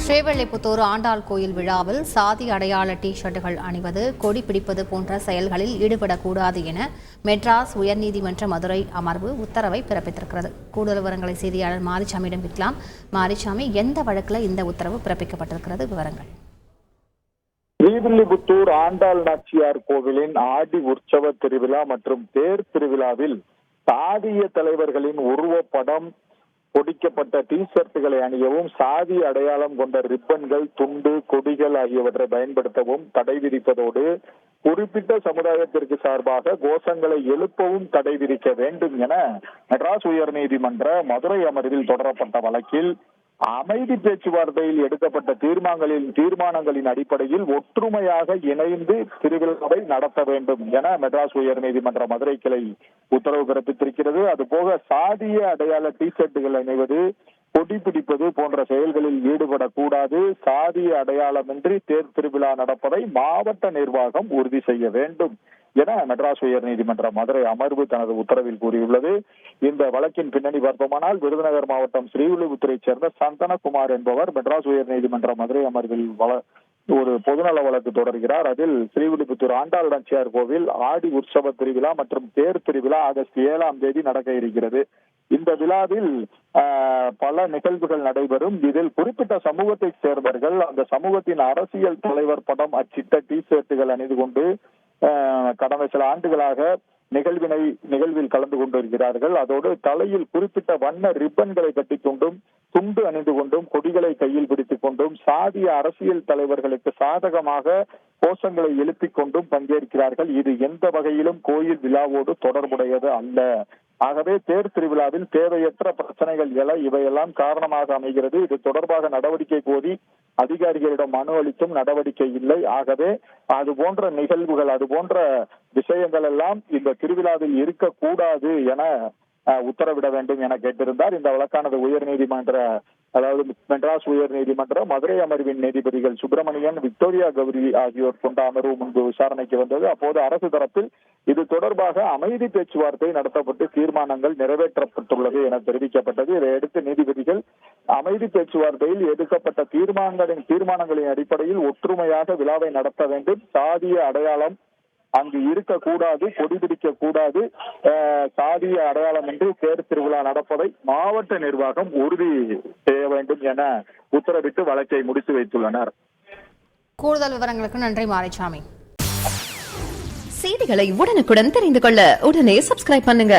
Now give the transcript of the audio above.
ஸ்ரீவில்லிபுத்தூர் ஆண்டாள் கோயில் விழாவில் சாதி அடையாள டி ஷர்ட்டுகள் அணிவது, கொடி பிடிப்பது போன்ற செயல்களில் ஈடுபடக்கூடாது என மெட்ராஸ் உயர்நீதிமன்ற மதுரை அமர்வு உத்தரவை பிறப்பித்திருக்கிறது. கூடுதல் விவரங்களை செய்தியாளர் மாரிசாமியிடம் கேட்கலாம். மாரிசாமி, எந்த வழக்கில் இந்த உத்தரவு பிறப்பிக்கப்பட்டிருக்கிறது? விவரங்கள். ஸ்ரீவில்லிபுத்தூர் ஆண்டாள் நாச்சியார் கோவிலின் ஆடி உற்சவ திருவிழா மற்றும் தேர் திருவிழாவில் சாதிய தலைவர்களின் உருவப்படம் பொடிக்கப்பட்ட டி ஷர்ட்டுகளை அணியவும், சாதி அடையாளம் கொண்ட ரிப்பன்கள், துண்டு, கொடிகள் ஆகியவற்றை பயன்படுத்தவும் தடை விதிப்பதோடு குறிப்பிட்ட சமுதாயத்திற்கு சார்பாக கோஷங்களை எழுப்பவும் தடை விதிக்க வேண்டும் என மெட்ராஸ் உயர்நீதிமன்ற மதுரை அமர்வில் தொடரப்பட்ட வழக்கில் அமைதி பேச்சுவார்த்தையில் எடுக்கப்பட்ட தீர்மானங்களின் அடிப்படையில் ஒற்றுமையாக இணைந்து திருவிழாவை நடத்த வேண்டும் என மெட்ராஸ் உயர்நீதிமன்ற மதுரை கிளை உத்தரவு பிறப்பித்திருக்கிறது. அதுபோக சாதிய அடையாள டி ஷர்ட்டுகள் அணிவது, கொடி பிடிப்பது போன்ற செயல்களில் ஈடுபடக்கூடாது, சாதிய அடையாளமின்றி தேர் திருவிழா நடப்பதை மாவட்ட நிர்வாகம் உறுதி செய்ய வேண்டும் என மெட்ராஸ் உயர்நீதிமன்ற மதுரை அமர்வு தனது உத்தரவில் கூறியுள்ளது. இந்த வழக்கின் பின்னணி பார்த்தோமானால், விருதுநகர் மாவட்டம் ஸ்ரீவில்லிபுத்தூரை சேர்ந்த சந்தனகுமார் என்பவர் மெட்ராஸ் உயர்நீதிமன்ற மதுரை அமர்வில் ஒரு பொதுநல வழக்கு தொடர்கிறார். அதில் ஸ்ரீவில்லிபுத்தூர் ஆண்டாள் நாச்சியார் கோவில் ஆடி உற்சவ திருவிழா மற்றும் தேர் திருவிழா ஆகஸ்ட் 7ஆம் தேதி நடக்க இருக்கிறது. இந்த விழாவில் பல நிகழ்வுகள் நடைபெறும். இதில் குறிப்பிட்ட சமூகத்தை சேர்ந்தவர்கள் அந்த சமூகத்தின் அரசியல் தலைவர் படம் அச்சிட்ட டி ஷர்ட்டுகள் அணிந்து கொண்டு கடந்த சில ஆண்டுகளாக நிகழ்வில் கலந்து கொண்டிருக்கிறார்கள். அதோடு தலையில் குறிப்பிட்ட வண்ண ரிப்பன்களை கட்டிக்கொண்டும், துண்டு அணிந்து கொண்டும், கொடிகளை கையில் பிடித்துக் கொண்டும், சாதிய அரசியல் தலைவர்களுக்கு சாதகமாக கோஷங்களை எழுப்பிக் கொண்டும் பங்கேற்கிறார்கள். இது எந்த வகையிலும் கோயில் விழாவோடு தொடர்புடையது அல்ல. ஆகவே தேர் திருவிழாவில் தேவையற்ற பிரச்சனைகள் இவையெல்லாம் காரணமாக அமைகிறது. இது தொடர்பாக நடவடிக்கை கோரி அதிகாரிகளிடம் மனு அளித்தும் நடவடிக்கை இல்லை. ஆகவே அது போன்ற நிகழ்வுகள், அது போன்ற விஷயங்கள் எல்லாம் இந்த திருவிழாவில் இருக்கக்கூடாது என உத்தரவிட வேண்டும் என கேட்டிருந்தார். இந்த வழக்கானது மெட்ராஸ் உயர்நீதிமன்ற மதுரை அமர்வின் நீதிபதிகள் சுப்பிரமணியன், விக்டோரியா கௌரி ஆகியோர் கொண்ட அமர்வு முன்பு விசாரணைக்கு வந்தது. அப்போது அரசு தரப்பில் இது தொடர்பாக அமைதி பேச்சுவார்த்தை நடத்தப்பட்டு தீர்மானங்கள் நிறைவேற்றப்பட்டுள்ளது என தெரிவிக்கப்பட்டது. இதையடுத்து நீதிபதிகள் அமைதி பேச்சுவார்த்தையில் எடுக்கப்பட்ட தீர்மானங்களின் அடிப்படையில் ஒற்றுமையாக விழாவை நடத்த வேண்டும், சாதிய அடையாளம் அங்கு இருக்கக்கூடாது, கொடி பிடிக்க கூடாது, சாதிய அடையாளம் என்று தேர் திருவிழா நடப்பதை மாவட்ட நிர்வாகம் உறுதி செய்ய வேண்டும் என உத்தரவிட்டு வழக்கை முடித்து வைத்துள்ளனர். கூடுதல் விவரங்களுக்கு நன்றி மாரிசாமி. செய்திகளை உடனுக்குடன் தெரிந்து கொள்ள உடனே சப்ஸ்கிரைப் பண்ணுங்க.